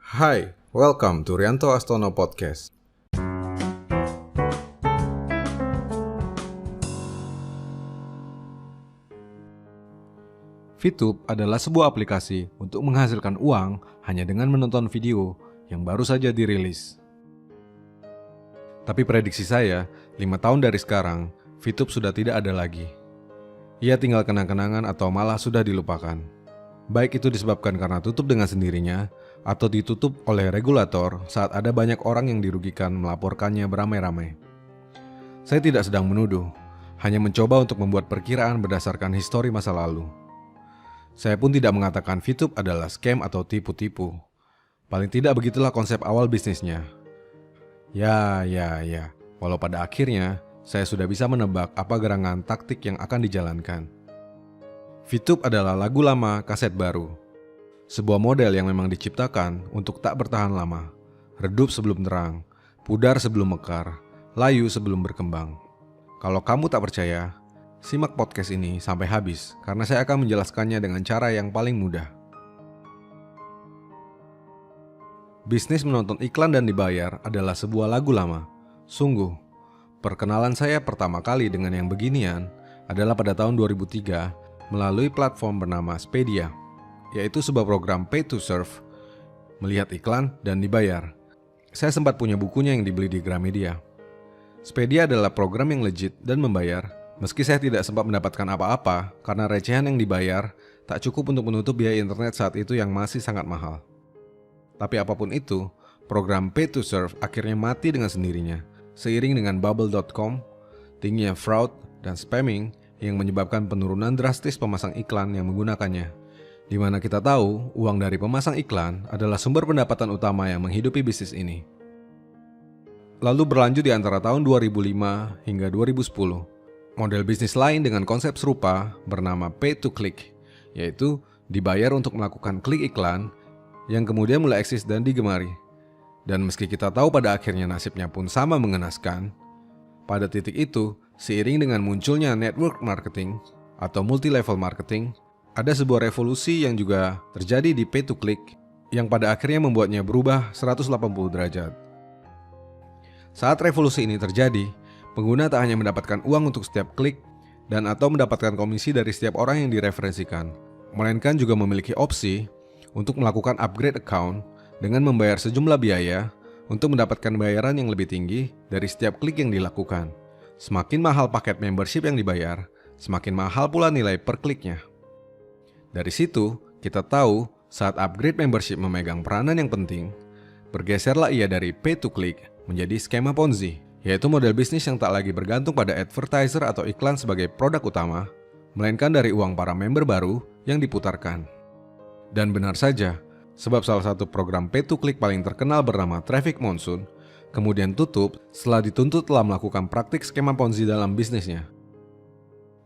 Hai, welcome to Rianto Astono Podcast. VTube adalah sebuah aplikasi untuk menghasilkan uang hanya dengan menonton video yang baru saja dirilis. Tapi prediksi saya, 5 tahun dari sekarang, VTube sudah tidak ada lagi. Ia tinggal kenang-kenangan atau malah sudah dilupakan. Baik itu disebabkan karena tutup dengan sendirinya, atau ditutup oleh regulator saat ada banyak orang yang dirugikan melaporkannya beramai-ramai. Saya tidak sedang menuduh, hanya mencoba untuk membuat perkiraan berdasarkan histori masa lalu. Saya pun tidak mengatakan VTube adalah scam atau tipu-tipu. Paling tidak begitulah konsep awal bisnisnya. Ya, walau pada akhirnya saya sudah bisa menebak apa gerangan taktik yang akan dijalankan. VTube adalah lagu lama kaset baru. Sebuah model yang memang diciptakan untuk tak bertahan lama. Redup sebelum terang, pudar sebelum mekar, layu sebelum berkembang. Kalau kamu tak percaya, simak podcast ini sampai habis karena saya akan menjelaskannya dengan cara yang paling mudah. Bisnis menonton iklan dan dibayar adalah sebuah lagu lama. Sungguh, perkenalan saya pertama kali dengan yang beginian adalah pada tahun 2003 melalui platform bernama Spedia, yaitu sebuah program pay to serve, melihat iklan dan dibayar. Saya sempat punya bukunya yang dibeli di Gramedia. Spedia adalah program yang legit dan membayar, meski saya tidak sempat mendapatkan apa-apa karena recehan yang dibayar tak cukup untuk menutup biaya internet saat itu yang masih sangat mahal. Tapi apapun itu, program pay to serve akhirnya mati dengan sendirinya, seiring dengan bubble.com, tingginya fraud dan spamming yang menyebabkan penurunan drastis pemasang iklan yang menggunakannya. Di mana kita tahu uang dari pemasang iklan adalah sumber pendapatan utama yang menghidupi bisnis ini. Lalu berlanjut di antara tahun 2005 hingga 2010. Model bisnis lain dengan konsep serupa bernama pay to click, yaitu dibayar untuk melakukan klik iklan yang kemudian mulai eksis dan digemari. Dan meski kita tahu pada akhirnya nasibnya pun sama mengenaskan, pada titik itu, seiring dengan munculnya network marketing atau multi-level marketing, ada sebuah revolusi yang juga terjadi di pay to click yang pada akhirnya membuatnya berubah 180 derajat. Saat revolusi ini terjadi, pengguna tak hanya mendapatkan uang untuk setiap klik dan atau mendapatkan komisi dari setiap orang yang direferensikan, melainkan juga memiliki opsi untuk melakukan upgrade account dengan membayar sejumlah biaya untuk mendapatkan bayaran yang lebih tinggi dari setiap klik yang dilakukan. Semakin mahal paket membership yang dibayar, semakin mahal pula nilai per kliknya. Dari situ, kita tahu saat upgrade membership memegang peranan yang penting, bergeserlah ia dari pay to click menjadi skema Ponzi, yaitu model bisnis yang tak lagi bergantung pada advertiser atau iklan sebagai produk utama, melainkan dari uang para member baru yang diputarkan. Dan benar saja, sebab salah satu program pay to click paling terkenal bernama Traffic Monsoon kemudian tutup setelah dituntut telah melakukan praktik skema Ponzi dalam bisnisnya.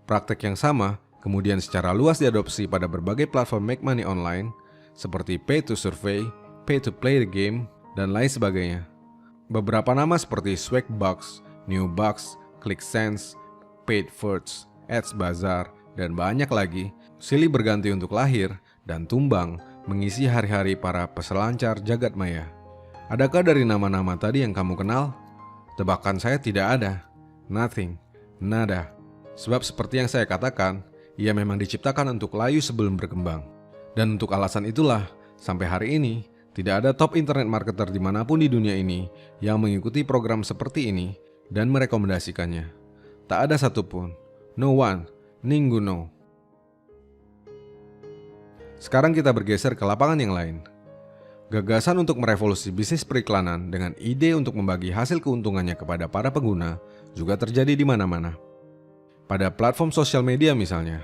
Praktik yang sama kemudian secara luas diadopsi pada berbagai platform make money online seperti pay to survey, pay to play the game, dan lain sebagainya. Beberapa nama seperti Swagbucks, Newbucks, ClickSense, PaidFirst, AdsBazaar, dan banyak lagi silih berganti untuk lahir dan tumbang mengisi hari-hari para peselancar jagat maya. Adakah dari nama-nama tadi yang kamu kenal? Tebakan saya tidak ada. Nothing. Nada. Sebab seperti yang saya katakan, ia memang diciptakan untuk layu sebelum berkembang. Dan untuk alasan itulah, sampai hari ini, tidak ada top internet marketer dimanapun di dunia ini yang mengikuti program seperti ini dan merekomendasikannya. Tak ada satupun. No one. Ninguno. Sekarang kita bergeser ke lapangan yang lain. Gagasan untuk merevolusi bisnis periklanan dengan ide untuk membagi hasil keuntungannya kepada para pengguna juga terjadi di mana-mana. Pada platform sosial media misalnya,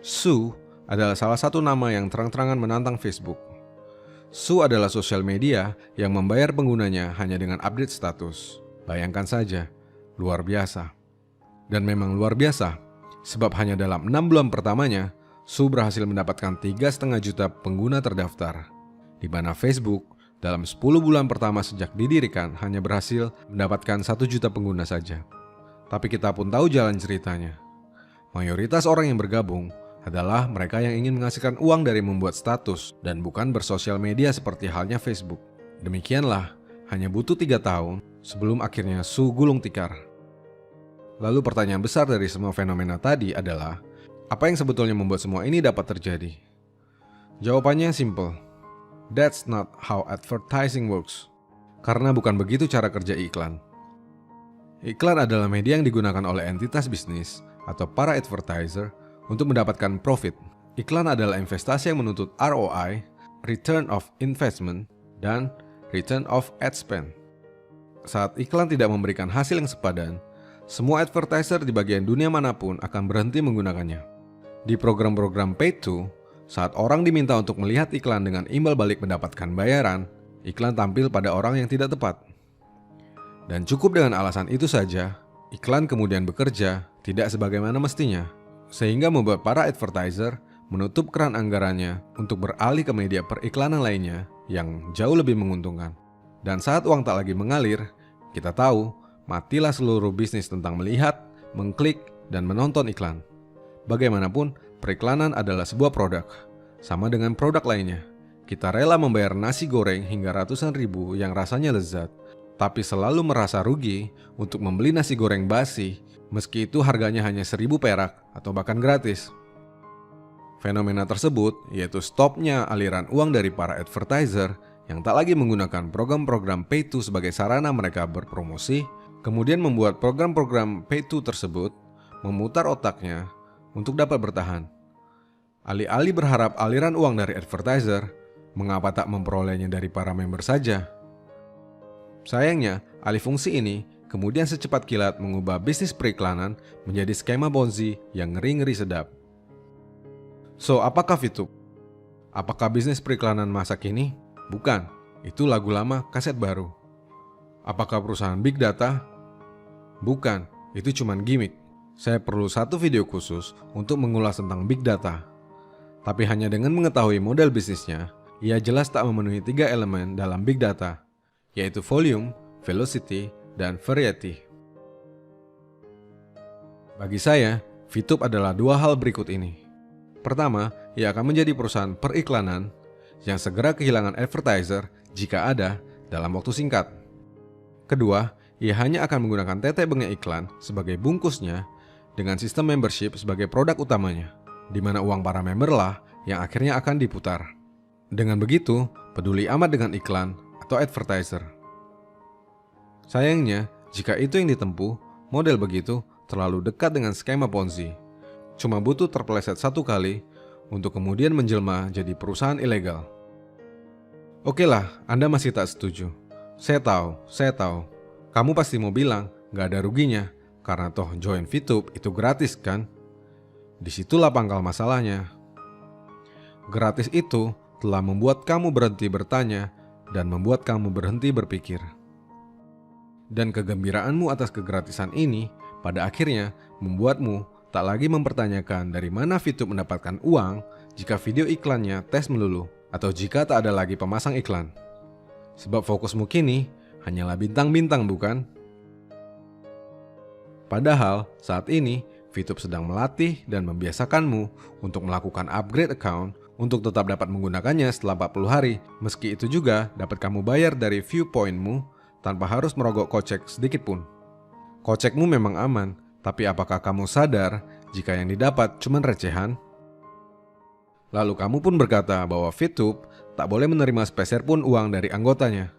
Sue adalah salah satu nama yang terang-terangan menantang Facebook. Sue adalah sosial media yang membayar penggunanya hanya dengan update status. Bayangkan saja, luar biasa. Dan memang luar biasa, sebab hanya dalam 6 bulan pertamanya, Sue berhasil mendapatkan 3,5 juta pengguna terdaftar, di mana Facebook dalam 10 bulan pertama sejak didirikan hanya berhasil mendapatkan 1 juta pengguna saja. Tapi kita pun tahu jalan ceritanya. Mayoritas orang yang bergabung adalah mereka yang ingin menghasilkan uang dari membuat status dan bukan bersosial media seperti halnya Facebook. Demikianlah, hanya butuh 3 tahun sebelum akhirnya Su gulung tikar. Lalu pertanyaan besar dari semua fenomena tadi adalah, apa yang sebetulnya membuat semua ini dapat terjadi? Jawabannya simple. That's not how advertising works. Karena bukan begitu cara kerja iklan. Iklan adalah media yang digunakan oleh entitas bisnis atau para advertiser untuk mendapatkan profit. Iklan adalah investasi yang menuntut ROI, return of investment, dan return of ad spend. Saat iklan tidak memberikan hasil yang sepadan, semua advertiser di bagian dunia manapun akan berhenti menggunakannya. Di program-program paid to, saat orang diminta untuk melihat iklan dengan imbal balik mendapatkan bayaran, iklan tampil pada orang yang tidak tepat. Dan cukup dengan alasan itu saja, iklan kemudian bekerja tidak sebagaimana mestinya, sehingga membuat para advertiser menutup keran anggarannya untuk beralih ke media periklanan lainnya yang jauh lebih menguntungkan. Dan saat uang tak lagi mengalir, kita tahu, matilah seluruh bisnis tentang melihat, mengklik, dan menonton iklan. Bagaimanapun, periklanan adalah sebuah produk. Sama dengan produk lainnya, kita rela membayar nasi goreng hingga ratusan ribu yang rasanya lezat, tapi selalu merasa rugi untuk membeli nasi goreng basi, meski itu harganya hanya 1.000 perak atau bahkan gratis. Fenomena tersebut yaitu stopnya aliran uang dari para advertiser yang tak lagi menggunakan program-program pay to sebagai sarana mereka berpromosi, kemudian membuat program-program pay to tersebut memutar otaknya untuk dapat bertahan. Alih-alih berharap aliran uang dari advertiser, mengapa tak memperolehnya dari para member saja? Sayangnya, alih fungsi ini kemudian secepat kilat mengubah bisnis periklanan menjadi skema Ponzi yang ngeri-ngeri sedap. So, apakah VTube? Apakah bisnis periklanan masa kini? Bukan, itu lagu lama kaset baru. Apakah perusahaan Big Data? Bukan, itu cuman gimmick. Saya perlu satu video khusus untuk mengulas tentang Big Data. Tapi hanya dengan mengetahui model bisnisnya, ia jelas tak memenuhi 3 elemen dalam Big Data, yaitu volume, velocity, dan variety. Bagi saya, VTube adalah 2 hal berikut ini. Pertama, ia akan menjadi perusahaan periklanan yang segera kehilangan advertiser jika ada dalam waktu singkat. Kedua, ia hanya akan menggunakan tetek bengek iklan sebagai bungkusnya dengan sistem membership sebagai produk utamanya, di mana uang para member lah yang akhirnya akan diputar. Dengan begitu, peduli amat dengan iklan atau advertiser. Sayangnya, jika itu yang ditempuh, model begitu terlalu dekat dengan skema Ponzi. Cuma butuh terpeleset 1 kali untuk kemudian menjelma jadi perusahaan ilegal. Oke lah, Anda masih tak setuju. Saya tahu. Kamu pasti mau bilang, gak ada ruginya, karena toh join VTube itu gratis kan? Disitulah pangkal masalahnya. Gratis itu telah membuat kamu berhenti bertanya dan membuat kamu berhenti berpikir. Dan kegembiraanmu atas kegratisan ini pada akhirnya membuatmu tak lagi mempertanyakan dari mana VTube mendapatkan uang jika video iklannya tes melulu atau jika tak ada lagi pemasang iklan. Sebab fokusmu kini hanyalah bintang-bintang, bukan? Padahal saat ini VTube sedang melatih dan membiasakanmu untuk melakukan upgrade account untuk tetap dapat menggunakannya setelah 40 hari. Meski itu juga dapat kamu bayar dari viewpointmu tanpa harus merogoh kocek sedikit pun. Kocekmu memang aman, tapi apakah kamu sadar jika yang didapat cuma recehan? Lalu kamu pun berkata bahwa VTube tak boleh menerima sepeser pun uang dari anggotanya.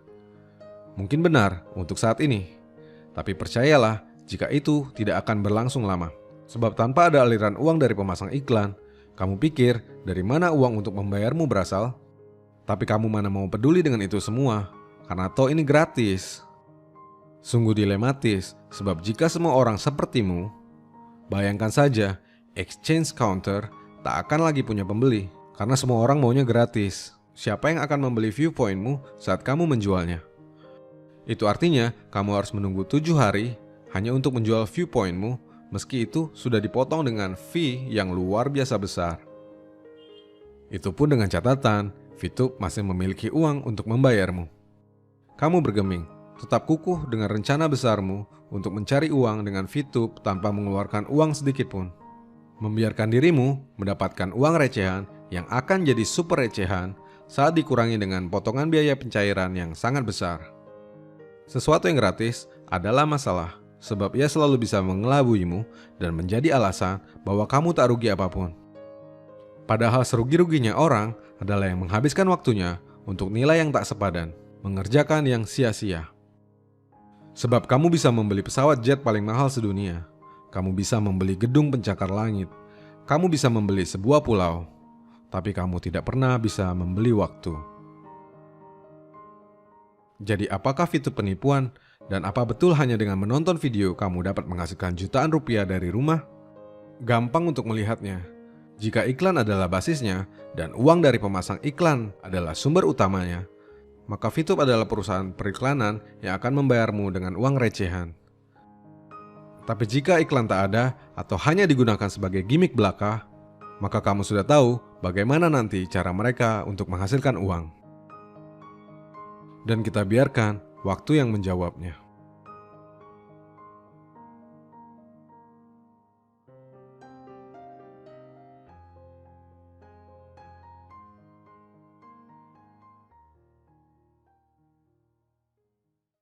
Mungkin benar untuk saat ini, tapi percayalah jika itu tidak akan berlangsung lama. Sebab tanpa ada aliran uang dari pemasang iklan, kamu pikir dari mana uang untuk membayarmu berasal? Tapi kamu mana mau peduli dengan itu semua, karena toh ini gratis. Sungguh dilematis, sebab jika semua orang sepertimu, bayangkan saja, exchange counter tak akan lagi punya pembeli, karena semua orang maunya gratis. Siapa yang akan membeli viewpointmu saat kamu menjualnya? Itu artinya kamu harus menunggu 7 hari hanya untuk menjual viewpointmu, meski itu sudah dipotong dengan fee yang luar biasa besar. Itu pun dengan catatan, VTube masih memiliki uang untuk membayarmu. Kamu bergeming, tetap kukuh dengan rencana besarmu untuk mencari uang dengan VTube tanpa mengeluarkan uang sedikit pun. Membiarkan dirimu mendapatkan uang recehan yang akan jadi super recehan saat dikurangi dengan potongan biaya pencairan yang sangat besar. Sesuatu yang gratis adalah masalah, sebab ia selalu bisa mengelabuimu dan menjadi alasan bahwa kamu tak rugi apapun. Padahal serugi-ruginya orang adalah yang menghabiskan waktunya untuk nilai yang tak sepadan, mengerjakan yang sia-sia. Sebab kamu bisa membeli pesawat jet paling mahal sedunia, kamu bisa membeli gedung pencakar langit, kamu bisa membeli sebuah pulau, tapi kamu tidak pernah bisa membeli waktu. Jadi apakah fitur penipuan? Dan apa betul hanya dengan menonton video kamu dapat menghasilkan jutaan rupiah dari rumah? Gampang untuk melihatnya. Jika iklan adalah basisnya dan uang dari pemasang iklan adalah sumber utamanya, maka VTube adalah perusahaan periklanan yang akan membayarmu dengan uang recehan. Tapi jika iklan tak ada atau hanya digunakan sebagai gimmick belaka, maka kamu sudah tahu bagaimana nanti cara mereka untuk menghasilkan uang. Dan kita biarkan waktu yang menjawabnya.